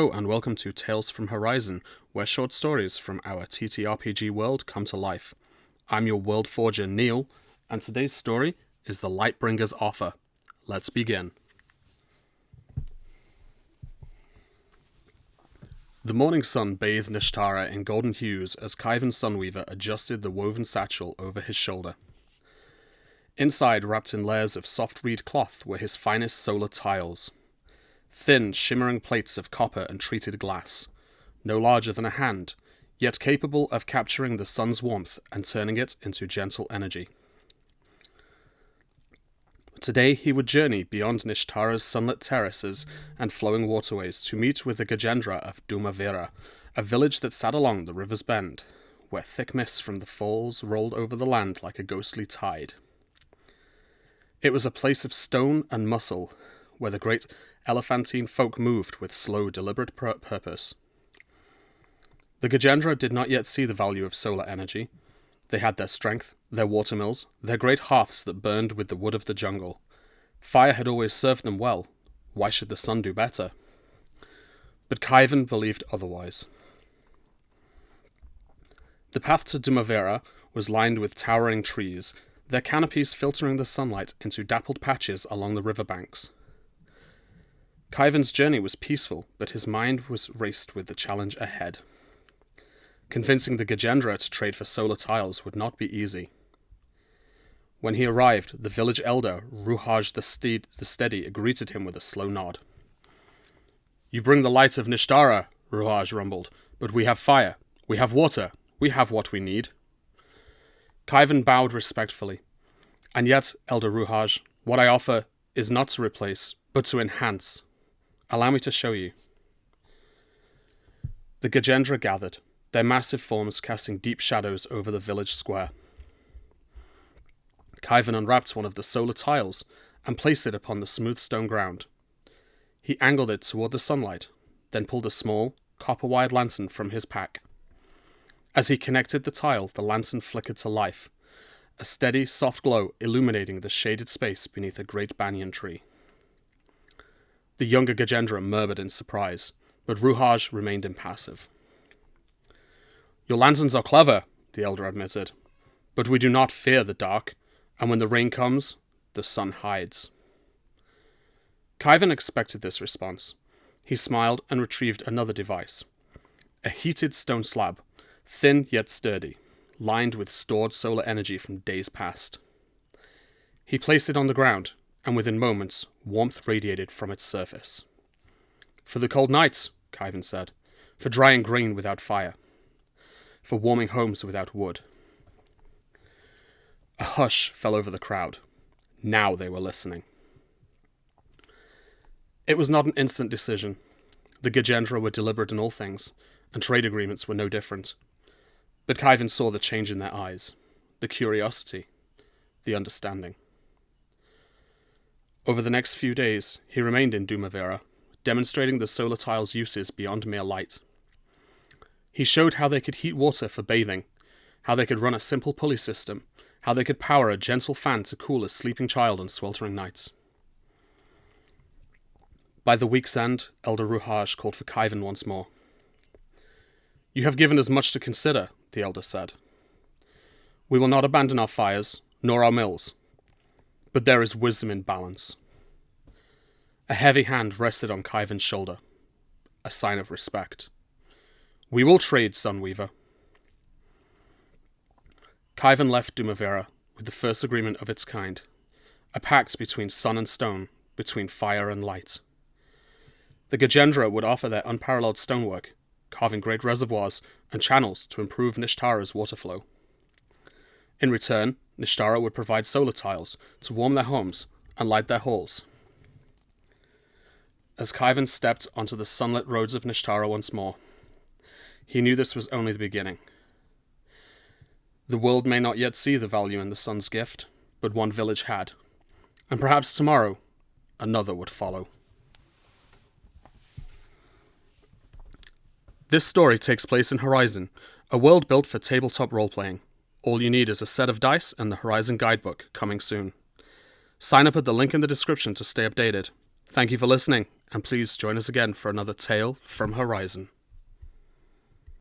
Hello and welcome to Tales from Horizon, where short stories from our TTRPG world come to life. I'm your world forger Neil, and today's story is The Lightbringer's Offer. Let's begin. The morning sun bathed Nishtara in golden hues as Kaivan Sunweaver adjusted the woven satchel over his shoulder. Inside, wrapped in layers of soft reed cloth, were his finest solar tiles. Thin, shimmering plates of copper and treated glass, no larger than a hand, yet capable of capturing the sun's warmth and turning it into gentle energy. Today he would journey beyond Nishtara's sunlit terraces and flowing waterways to meet with the Gajendra of Dhumavira, a village that sat along the river's bend, where thick mists from the falls rolled over the land like a ghostly tide. It was a place of stone and muscle, where the great elephantine folk moved with slow, deliberate purpose. The Gajendra did not yet see the value of solar energy. They had their strength, their watermills, their great hearths that burned with the wood of the jungle. Fire had always served them well. Why should the sun do better? But Kaivan believed otherwise. The path to Dhumavira was lined with towering trees, their canopies filtering the sunlight into dappled patches along the riverbanks. Kaivan's journey was peaceful, but his mind was raced with the challenge ahead. Convincing the Gajendra to trade for solar tiles would not be easy. When he arrived, the village elder, Ruhaj the Steady, greeted him with a slow nod. "You bring the light of Nishtara," Ruhaj rumbled, "but we have fire, we have water, we have what we need." Kaivan bowed respectfully. "And yet, Elder Ruhaj, what I offer is not to replace, but to enhance. Allow me to show you." The Gajendra gathered, their massive forms casting deep shadows over the village square. Kaivan unwrapped one of the solar tiles and placed it upon the smooth stone ground. He angled it toward the sunlight, then pulled a small, copper-wired lantern from his pack. As he connected the tile, the lantern flickered to life, a steady, soft glow illuminating the shaded space beneath a great banyan tree. The younger Gajendra murmured in surprise, but Ruhaj remained impassive. "Your lanterns are clever," the elder admitted, "but we do not fear the dark, and when the rain comes, the sun hides." Kaivan expected this response. He smiled and retrieved another device, a heated stone slab, thin yet sturdy, lined with stored solar energy from days past. He placed it on the ground, and within moments, warmth radiated from its surface. "For the cold nights," Kaivan said, "for drying grain without fire, for warming homes without wood." A hush fell over the crowd. Now they were listening. It was not an instant decision. The Gajendra were deliberate in all things, and trade agreements were no different. But Kaivan saw the change in their eyes, the curiosity, the understanding. Over the next few days, he remained in Dhumavira, demonstrating the solar tiles' uses beyond mere light. He showed how they could heat water for bathing, how they could run a simple pulley system, how they could power a gentle fan to cool a sleeping child on sweltering nights. By the week's end, Elder Ruhaj called for Kaivan once more. "You have given us much to consider," the elder said. "We will not abandon our fires, nor our mills. But there is wisdom in balance." A heavy hand rested on Kaivan's shoulder, a sign of respect. "We will trade, Sunweaver." Kaivan left Dhumavira with the first agreement of its kind, a pact between sun and stone, between fire and light. The Gajendra would offer their unparalleled stonework, carving great reservoirs and channels to improve Nishtara's water flow. In return, Nishtara would provide solar tiles to warm their homes and light their halls. As Kaivan stepped onto the sunlit roads of Nishtara once more, he knew this was only the beginning. The world may not yet see the value in the sun's gift, but one village had, and perhaps tomorrow, another would follow. This story takes place in Horizon, a world built for tabletop role-playing. All you need is a set of dice and the Horizon guidebook, coming soon. Sign up at the link in the description to stay updated. Thank you for listening, and please join us again for another tale from Horizon.